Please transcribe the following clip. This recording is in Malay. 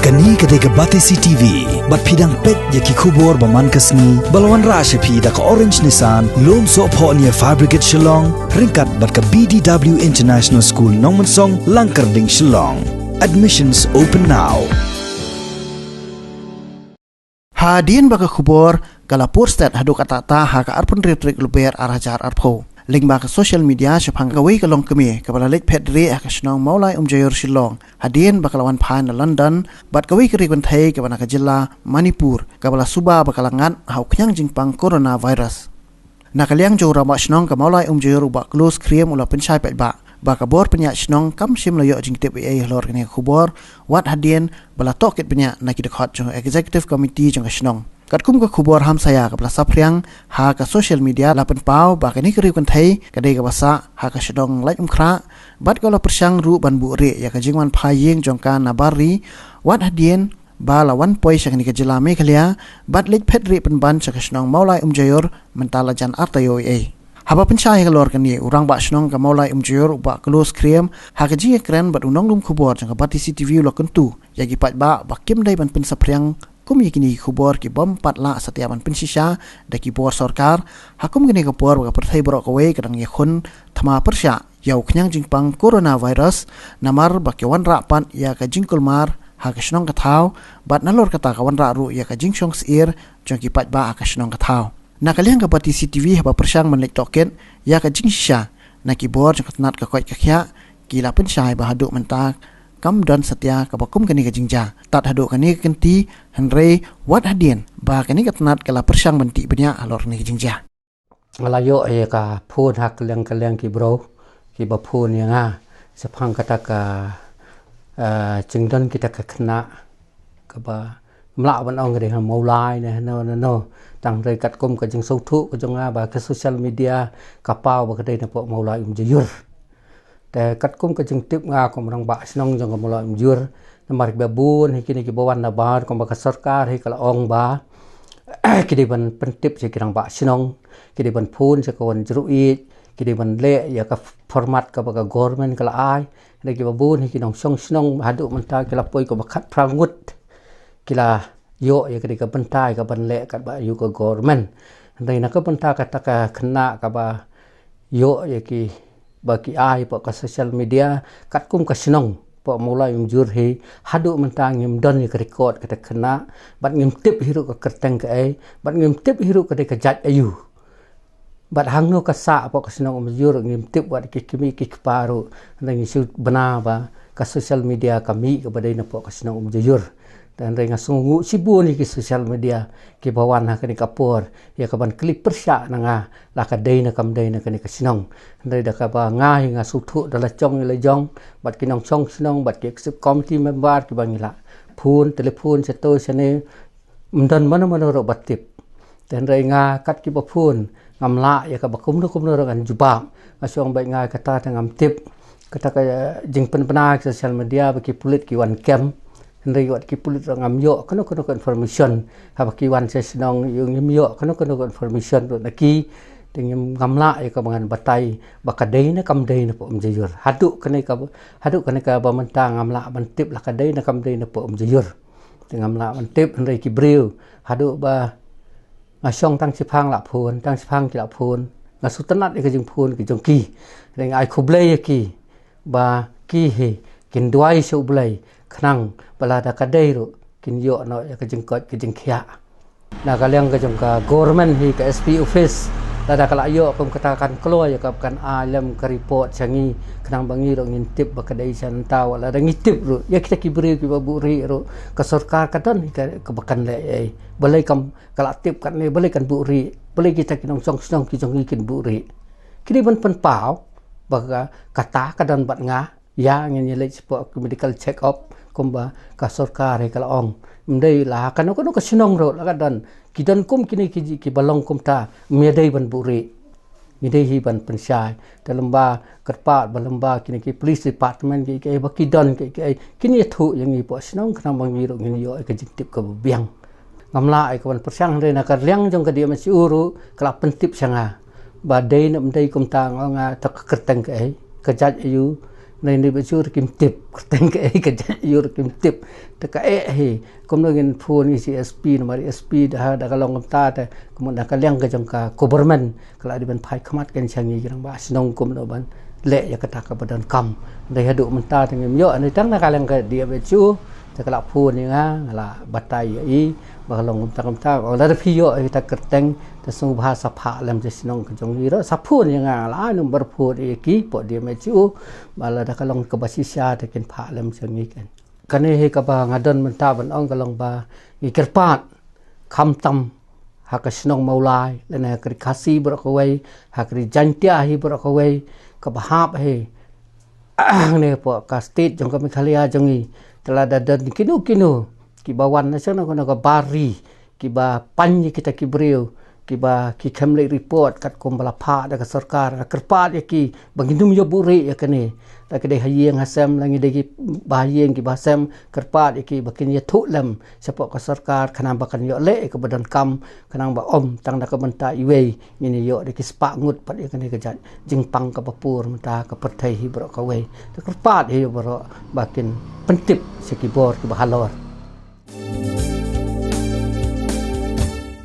Kani ketika Batisi TV, bat pidang pet yaki kubur baman kasni, balawan rasha pi da ka Orange Nissan, lom so po niya Fabricate Shillong, ringkat bat ka BDW International School Nongmansong, Langkarding Shillong. Admissions open now. Hadian baka kubur, galapur stat haduk atata haka arpun retrik luber arajar arpo. Link baka social media syapang kawai kalong kami kapala lek pedri akasnong maulai Jayor Shillong. Hadian baka lawan pan na London, bat kawai kari bantai kapana kajilla Manipur, kapala suba bakalangan hau kenyang jingpang coronavirus. Nakaliang jauh ramak snong ka maulai Jayor ubak close kriem ula pensyai pet bak. Baka bor penyak snong kam sim layo jing tip lor kene kubor wat hadian bala toket penyak na kidekhat jong executive committee jong snong. Kat kum ka kubor ham saya kapala sapriang ha ka social media lapen pau baka ni keri kan thai kadai ka basa ha ka snong lai khra bat kala persyang ru ban bu re ya ka jingwan phayeng jong ka nabari wat hadian bala wan poi syang ni ka jila me khalia bat lek phet re pen ban cha ka snong maulai Jayor mentala jan artayo Haba pensyai kalor kani urang bak snong ka maulai Jayor ubak close kriem ha ka jinga kren bat unong lum kubor jang ka Batisi TV lo kentu yagi pat bak bakim dai ban pen sapriang kum yakini kubor ki bom patla setiapan pensisya daki bor sarkar hakum gini kubor baka perthai borok kawe kadang yakun thama persya yau kenyang jingpang coronavirus namar bakyawan rapan ya ka jingkul mar ha ka snong ka thau bat nalor kata kawan ra ru ya ka jingshong sir jong ki pat ba ka snong ka thau nakaliang ka Batisi TV haba persyang menlek token ya ka jingsya na ki bor jong katnat ka koi ka khya kila pensyai bahaduk mentak kam dan setia kabakum kani ka jingja tat haduk kani kenti henry wat hadian ba kani katnat kala persyang benti benya alor ni jingja alayo ka phun hak leng ki bro ki ba phun ya nga sepang kata ka jingdan kita ka kena ka ba mla ban ong re maulai ne no tang re kat kum ka jing sou thu ka jonga ba ka social media ka pau ba ka dei na po maulai Jayorแต่กัดกุ้มก็จึงติบงาของรังบะสนองจังกับมลอยยุรนมาริบบูนให้กินกิบวันนาบาร์ของบักสรการให้กละองบากิดิบันเป็นติบจะกิรังบะสนองกิดิบันพูนจะกวนจรุอีกิดิบันเละอยากกับฟอร์มัตกับบักกอร์เมนกละไอให้กิบบูนให้กินองช่องสนองหาดุมันตากละป่วยกับบักขัดพรางวุดกิลาโยอยากกิกับบันตายกับบันเละกับบักอยู่กับกอร์เมนในนักบันตากับตะกะขณะกับบักโยอยากกิbagi ai pak ka social media kat kum ka senong pak mulai Jayor hi hadu mentang ngim don ni record kata kena bat ngim tip hiru ka kerteng ka ai bat ngim tip hiru ka de ka jat ayu bat hang no ka sa pak ka senong Jayor ngim tip wat ki kimi ki paru nang isu bena ba ka social media kami ka badai na pak ka senong Jayor dan renga sungu sibu ni ki social media ki bawan ha kani kapor ya ka ban klip persya nanga la ka dei na kam dei na kani ka sinong ndai da ka ba nga hi nga suthu dala chong le jong bat ki nong chong sinong bat ki sip committee member ki bangila phun telephone se to sene mdan mana ro batip dan renga kat ki ba phun ngamla ya ka ba kum no kan jubam asong bai nga kata ngam tip kata ka jing penpena social media ba ki pulit ki wan kem Henry wat ki pulit ngam yo kono information ha ki wan se senong yung yo kono information ro naki dengan ngamla ya ka bangan batai bakadai na kamdai na po Jayor haduk kane ka ba mentang ngamla bantip la kadai na kamdai na po Jayor dengan ngamla bantip Henry ki breu haduk ba ngasong tang sipang la phun tang sipang ki la phun ngasutanat ka jing phun ki jong ki dengan ai khublai ki ba ki he kin duai su blai khnang balada kadai ro kin yo no ya ka jingkot ki jingkhya na kaliang ka jong ka government hi ka SP office lada kala yo kum katakan klo ya ka kan alam ka report sangi khnang bangi ro ngintip ba kadai san taw lada ngitip ro ya kita ki beri ki babu ri ro ka sarkar ka don ka bakan le ai balai kam kala tip kan le balai kan bu ri balai kita ki nong song song ki jong kin bu ri kini ban pen pau ba kata ka don bat nga ya ngin le sport medical check up kumba ka sarkar he kala ong mdei la kanu ka sinong ro la dan kidan kum kini ki balong kum ta medei ban buri midei hi ban pensyai dalemba kerpat balemba kini ki police department ki bakidan ki kini thu yang ni po sinong kana bang mi ro ngin yo ka jitip ka biang ngamla ai ka ban persyang re na ka liang jong ka dia masi uru kala pentip sanga ba dei na mdei kum ta nga tak kerteng ka jat ayu ในนี่ไปชูกิมติบแต่งก็ก็จะยูกิมติบแต่ก็เฮก็นึกพูนี่ CSP นมา SP dah kalau ngomta te kemudian kalian ke jangka government kalau di ban phai khamat kan changi girang ba sinong kum no ban le ya kata ka badan kam dai hadu menta tengem yo ani tang na kalian ke dia be chu te kalau pu ni nga la batai i ba kalau ngomta la phi yo kita kerteng te sung bahasa pha lam je sinong ke jong iro sapu ni nga la nu berpu ki po dia me chu bala da kalau ke basisya te ken pha lam changi kan kani he ka ba ngadon menta ban ong kalong ba i kerpat kham tam hakasnong maulai lena kri khasi brokawai hakri jantia hi brokawai ka bahap he ne po ka state jong ka mikhalia jongi tela dadan kinu ki bawan na sana ko ka bari ki ba panji kita ki breu ki ba ki khamle report kat kom bala pha da ka sarkar kerpat ya ki bangindum yo buri ya kane ta ke dei hayeng hasam langi dei ki bahayeng ki basam kerpat ya ki bakin ya thulam sapok ka sarkar khanam bakan yo le ke badan kam khanang ba om tang da ka banta iwe ni yo dei ki spa ngut pat ya kane ka jat jingpang ka papur mata ka perthai hi bro ka we ta kerpat hi bro bakin pentip sekibor ki bahalor